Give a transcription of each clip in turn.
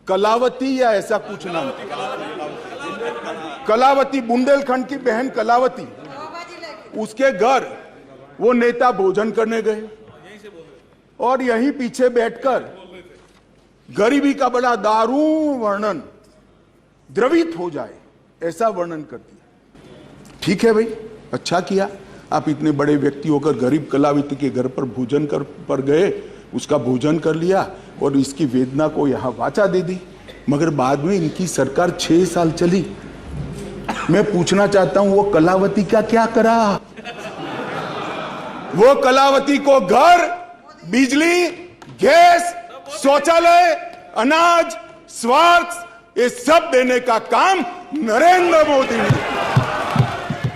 कलावती या ऐसा कुछ नाम, कलावती, बुंदेलखंड की बहन कलावती, उसके घर वो नेता भोजन करने गए और यहीं पीछे बैठकर गरीबी का बड़ा दारुण वर्णन, द्रवित हो जाए ऐसा वर्णन कर दिया। ठीक है भाई, अच्छा किया, आप इतने बड़े व्यक्ति होकर गरीब कलावती के घर पर भोजन पर गए, उसका भोजन कर लिया और इसकी वेदना को यहां वाचा दे दी। मगर बाद में इनकी सरकार 6 साल चली। मैं पूछना चाहता हूं वो कलावती का क्या करा? वो कलावती को घर, बिजली, गैस, शौचालय, अनाज, स्वास्थ्य, ये सब देने का काम नरेंद्र मोदी ने।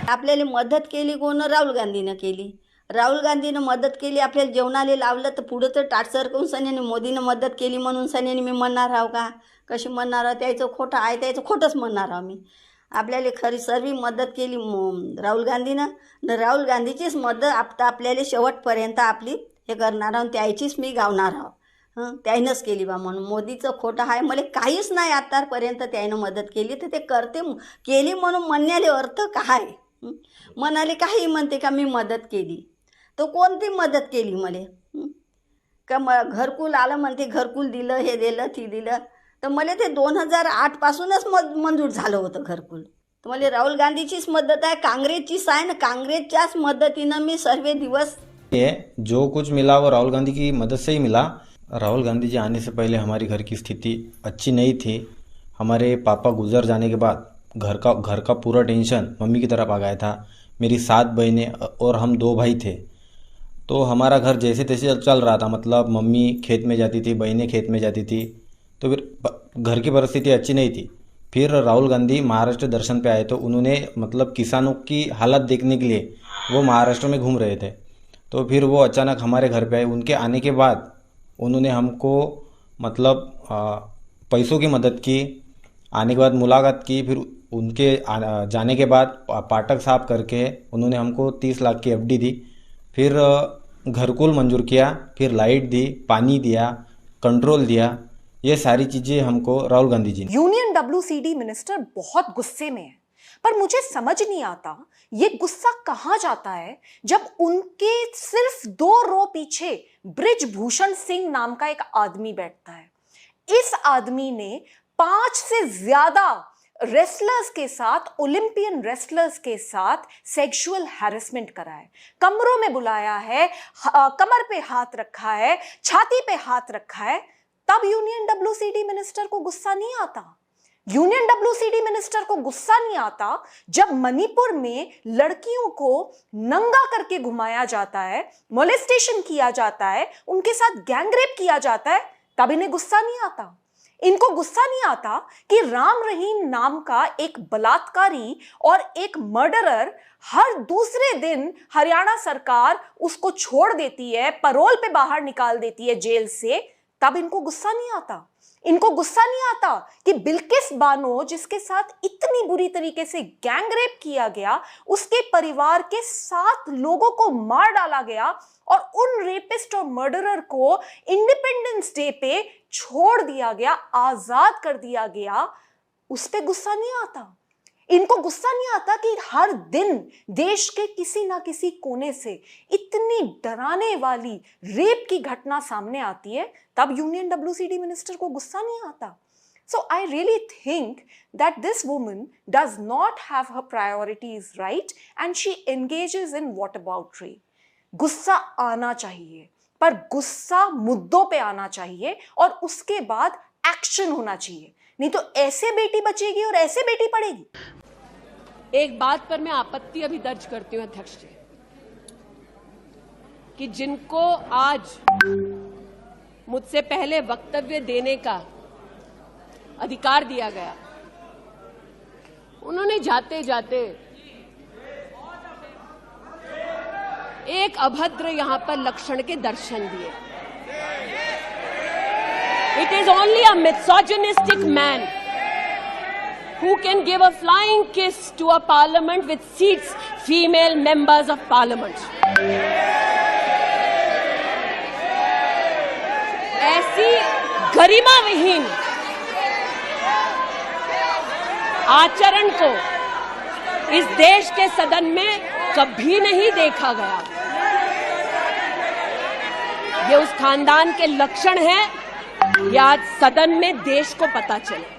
आपल्याला मदत केली कोण? राहुल गांधीनं केली। राहुल गांधीनं मदत केली, आपल्याला जेवणाला लावलं, तर पुढं तर टाटसर करून सन्याने मोदीनं मदत केली म्हणून सन्याने मी म्हणणार आहो का? कशी म्हणणार आहो? त्याचं खोटं आहे, त्याचं खोटंच म्हणणार आहो मी। आपल्याला खरी सर्व मदत केली राहुल गांधीनं, राहुल गांधीचीच मदत आपल्याला शेवटपर्यंत आपली हे करणार आहोत, त्याचीच मी गावणार आहो। त्यानंच केली बा म्हणून मोदीचं खोटं आहे, मला काहीच नाही आतापर्यंत त्यानं मदत केली, तर ते करते केली म्हणून म्हणण्याले अर्थ काय? म्हणाले काही म्हणते का मी मदत केली, तो कोणती मदत केली मला? का घरकुल आलं म्हणते, घरकुल दिलं, हे दिलं, ती दिलं, तर मला ते 2008 पासूनच मंजूर झालं होतं घरकुल। तर मला राहुल गांधीचीच मदत आहे, काँग्रेसचीच आहे ना, काँग्रेसच्याच मदतीनं मी सर्व दिवस जो कुछ मिला वो राहुल गांधी की मदद से ही मिला। राहुल गांधी जी आने से पहले हमारी घर की स्थिति अच्छी नहीं थी। हमारे पापा गुजर जाने के बाद घर का पूरा टेंशन मम्मी की तरफ आ गया था। मेरी 7 बहनें और हम 2 भाई थे, तो हमारा घर जैसे तैसे चल रहा था। मतलब मम्मी खेत में जाती थी, बहनें खेत में जाती थी, तो फिर घर की परिस्थिति अच्छी नहीं थी। फिर राहुल गांधी महाराष्ट्र दर्शन पे आए, तो उन्होंने मतलब किसानों की हालत देखने के लिए वो महाराष्ट्र में घूम रहे थे, तो फिर वो अचानक हमारे घर पे आए। उनके आने के बाद उन्होंने हमको मतलब पैसों की मदद की, आने के बाद मुलाकात की, फिर उनके जाने के बाद पाठक साहब करके उन्होंने हमको 30 लाख की एफडी दी, फिर घरकुल मंजूर किया, फिर लाइट दी, पानी दिया, कंट्रोल दिया, ये सारी चीज़ें हमको Rahul Gandhi ji. Union WCD minister बहुत गुस्से में है, पर मुझे समझ नहीं आता ये गुस्सा कहाँ जाता है जब उनके सिर्फ 2 रो पीछे बृजभूषण सिंह नाम का एक आदमी बैठता है। इस आदमी ने 5 से ज्यादा रेसलर्स के साथ, ओलंपियन रेसलर्स के साथ सेक्सुअल हैरेसमेंट करा है, कमरों में बुलाया है, कमर पे हाथ रखा है, छाती पे हाथ रखा है। तब यूनियन WCD मिनिस्टर को गुस्सा नहीं आता। यूनियन WCD मिनिस्टर को गुस्सा नहीं आता जब मणिपुर में लड़कियों को नंगा करके घुमाया जाता है, मोलेस्टेशन किया जाता है, उनके साथ गैंगरेप किया जाता है, तब इन्हें गुस्सा नहीं आता। इनको गुस्सा नहीं आता कि राम रहीम नाम का एक बलात्कारी और एक मर्डरर हर दूसरे दिन हरियाणा सरकार उसको छोड़ देती है, पैरोल पे बाहर निकाल देती है जेल से, तब इनको गुस्सा नहीं आता। इनको गुस्सा नहीं आता कि बिल्किस बानो, जिसके साथ इतनी बुरी तरीके से गैंगरेप किया गया, उसके परिवार के 7 लोगों को मार डाला गया और उन रेपिस्ट और मर्डरर को इंडिपेंडेंस डे पे छोड़ दिया गया, आजाद कर दिया गया, उस पे गुस्सा नहीं आता। इनको गुस्सा नहीं आता कि हर दिन देश के किसी ना किसी कोने से इतनी डराने वाली रेप की घटना सामने आती है, तब यूनियन WCD मिनिस्टर को गुस्सा नहीं आता। So I really think that this woman does not have her priorities right and she engages in whataboutery. गुस्सा आना चाहिए, पर गुस्सा मुद्दों पे आना चाहिए और उसके बाद एक्शन होना चाहिए, नहीं तो ऐसे बेटी बचेगी और ऐसे बेटी पड़ेगी। एक बात पर मैं आपत्ति अभी दर्ज करती हूं अध्यक्ष जी, कि जिनको आज मुझसे पहले वक्तव्य देने का अधिकार दिया गया, उन्होंने जाते जाते एक अभद्र यहां पर लक्षण के दर्शन दिए। It is only a misogynistic man who can give a flying kiss to a parliament which seats female members of parliament. ऐसी गरिमा विहीन आचरण को इस देश के सदन में कभी नहीं देखा गया। ये उस खानदान के लक्षण हैं, ये आज सदन में देश को पता चले।